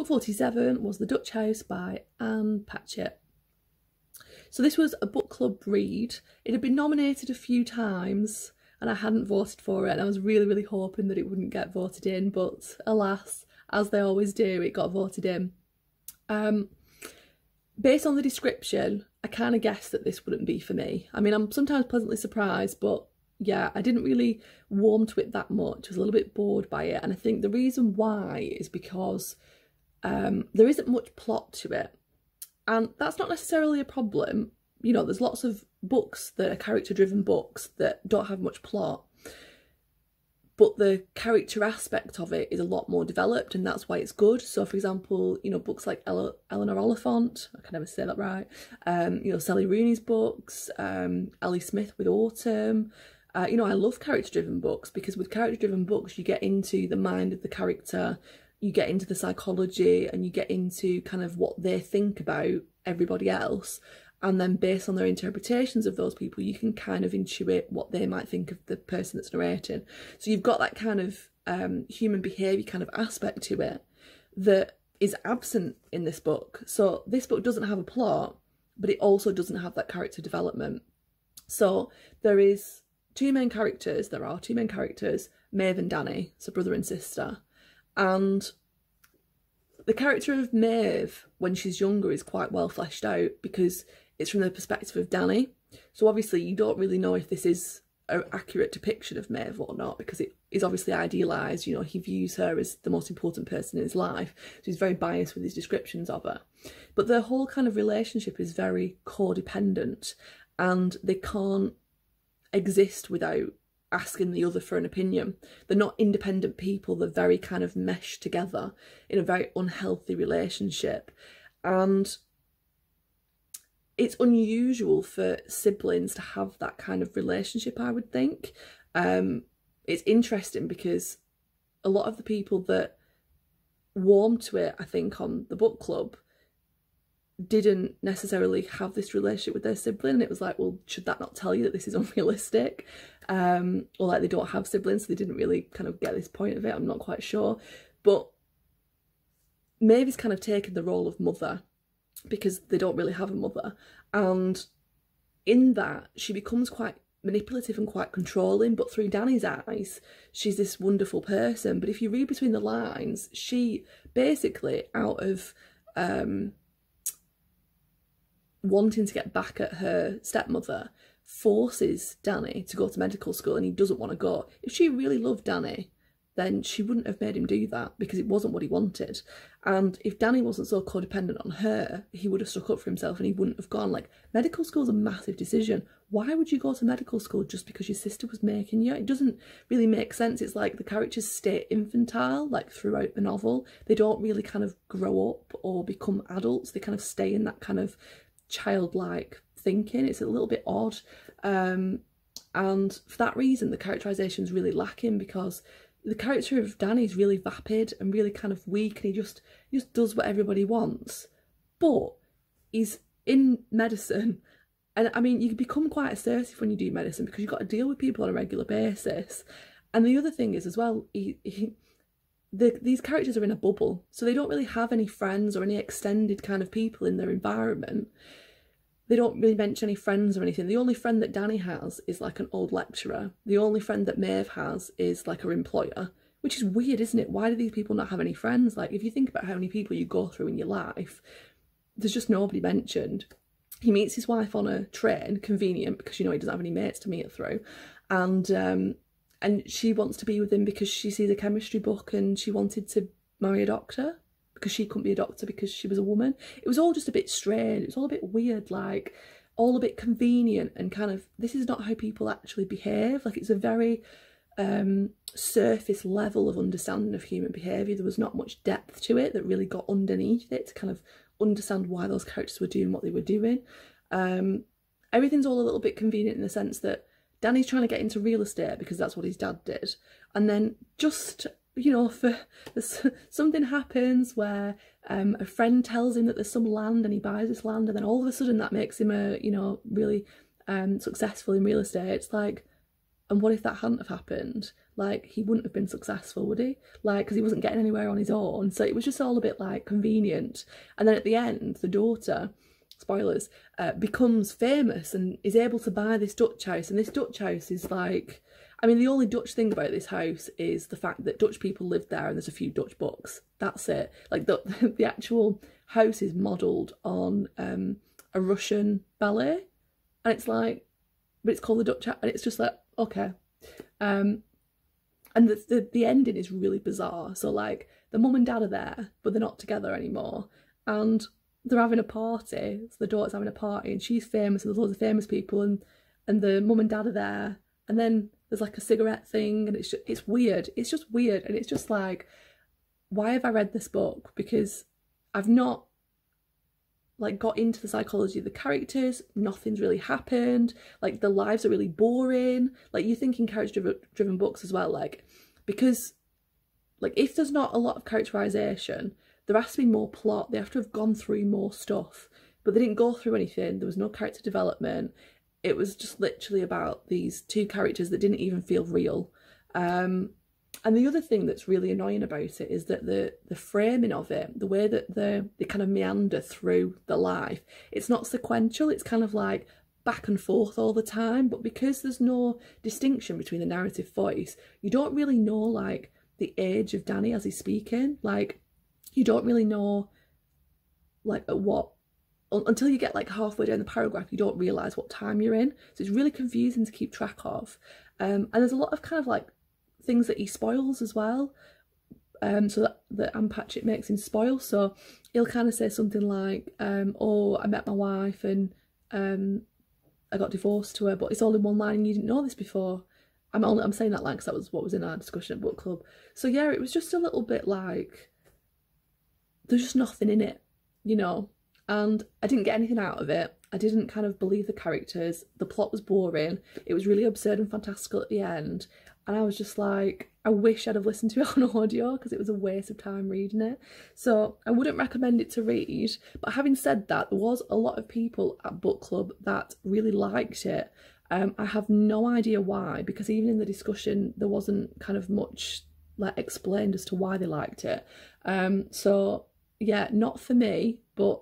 147 was The Dutch House by Patchett. So this was a book club read. It had been nominated a few times and I hadn't voted for it, and I was really hoping that it wouldn't get voted in, but alas, as they always do, it got voted in. Based on the description, I kind of guessed that this wouldn't be for me. I mean, I'm sometimes pleasantly surprised, but yeah, I didn't really warm to it that much. I was a little bit bored by it, and I think the reason why is because there isn't much plot to it. And that's not necessarily a problem. You know, there's lots of books that are character-driven books that don't have much plot, but the character aspect of it is a lot more developed, and that's why it's good. So, for example, you know, books like Eleanor Oliphant, I can never say that right, you know, Sally Rooney's books, Ali Smith with Autumn. You know, I love character-driven books because with character-driven books, you get into the mind of the character, you get into the psychology, and you get into kind of what they think about everybody else. And then based on their interpretations of those people, you can kind of intuit what they might think of the person that's narrating. So you've got that kind of human behaviour kind of aspect to it that is absent in this book. So this book doesn't have a plot, but it also doesn't have that character development. So there are two main characters, Maeve and Danny, so brother and sister. And the character of Maeve, when she's younger, is quite well fleshed out because it's from the perspective of Danny. So obviously you don't really know if this is an accurate depiction of Maeve or not, because it is obviously idealised. You know, he views her as the most important person in his life, so he's very biased with his descriptions of her. But their whole kind of relationship is very codependent, and they can't exist without asking the other for an opinion. They're not independent people, they're very kind of meshed together in a very unhealthy relationship. And it's unusual for siblings to have that kind of relationship, I would think. It's interesting because a lot of the people that warm to it, I think, on the book club didn't necessarily have this relationship with their sibling, and it was like, well, should that not tell you that this is unrealistic? Or like they don't have siblings, so they didn't really kind of get this point of it. I'm not quite sure. But Maeve's kind of taken the role of mother because they don't really have a mother, and in that she becomes quite manipulative and quite controlling, but through Danny's eyes she's this wonderful person. But if you read between the lines, she basically, out of wanting to get back at her stepmother, forces Danny to go to medical school, and he doesn't want to go. If she really loved Danny, then she wouldn't have made him do that, because it wasn't what he wanted. And if Danny wasn't so codependent on her, he would have stuck up for himself and he wouldn't have gone. Like, medical school's a massive decision. Why would you go to medical school just because your sister was making you? It doesn't really make sense. It's like the characters stay infantile, like, throughout the novel. They don't really kind of grow up or become adults. They kind of stay in that kind of childlike thinking. It's a little bit odd. And for that reason, the characterisation is really lacking, because the character of Danny is really vapid and really kind of weak, and he just does what everybody wants. But he's in medicine, and I mean, you become quite assertive when you do medicine because you've got to deal with people on a regular basis. And the other thing is as well, these characters are in a bubble, so they don't really have any friends or any extended kind of people in their environment. They don't really mention any friends or anything. The only friend that Danny has is like an old lecturer. The only friend that Maeve has is like her employer, which is weird, isn't it? Why do these people not have any friends? Like, if you think about how many people you go through in your life, there's just nobody mentioned. He meets his wife on a train, convenient, because, you know, he doesn't have any mates to meet her through. And she wants to be with him because she sees a chemistry book and she wanted to marry a doctor, because she couldn't be a doctor because she was a woman. It was all just a bit strange. It was all a bit weird, like, all a bit convenient, and kind of, this is not how people actually behave. Like, it's a very surface level of understanding of human behaviour. There was not much depth to it that really got underneath it to kind of understand why those characters were doing what they were doing. Everything's all a little bit convenient in the sense that Danny's trying to get into real estate because that's what his dad did, and then just, you know, something happens where a friend tells him that there's some land and he buys this land, and then all of a sudden that makes him a, you know, really successful in real estate. It's like, and what if that hadn't have happened? like he wouldn't have been successful, would he? Like, because he wasn't getting anywhere on his own. So it was just all a bit like convenient. And then at the end, the daughter, spoilers, becomes famous and is able to buy this Dutch house. And this Dutch house is like, I mean, the only Dutch thing about this house is the fact that Dutch people lived there and there's a few Dutch books. That's it. Like the actual house is modelled on a Russian ballet. And it's like, but it's called the Dutch house. And it's just like, okay. And the ending is really bizarre. So like the mum and dad are there, but they're not together anymore. And they're having a party. So the daughter's having a party and she's famous and there's loads of famous people and the mum and dad are there. And then there's like a cigarette thing and it's weird. It's just weird. And it's just like, why have I read this book? Because I've not like got into the psychology of the characters. Nothing's really happened. Like the lives are really boring. Like you think in character-driven books as well, like, because like if there's not a lot of characterization, there has to be more plot. They have to have gone through more stuff, but they didn't go through anything. There was no character development. It was just literally about these two characters that didn't even feel real. And the other thing that's really annoying about it is that the framing of it, the way that they kind of meander through the life, it's not sequential. It's kind of like back and forth all the time. But because there's no distinction between the narrative voice, you don't really know like the age of Danny as he's speaking. Like you don't really know like at what, until you get like halfway down the paragraph, you don't realise what time you're in. So it's really confusing to keep track of. And there's a lot of kind of like things that he spoils as well, so that Patchett makes him spoil. So he'll kind of say something like, oh, I met my wife and I got divorced to her, but it's all in one line and you didn't know this before. I'm saying that line because that was what was in our discussion at book club. So yeah, it was just a little bit like there's just nothing in it, you know, and I didn't get anything out of it. I didn't kind of believe the characters. The plot was boring. It was really absurd and fantastical at the end. And I was just like, I wish I'd have listened to it on audio because it was a waste of time reading it. So I wouldn't recommend it to read. But having said that, there was a lot of people at book club that really liked it. I have no idea why, because even in the discussion, there wasn't kind of much like explained as to why they liked it. So yeah, not for me, but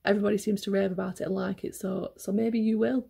everybody seems to rave about it and like it. So maybe you will.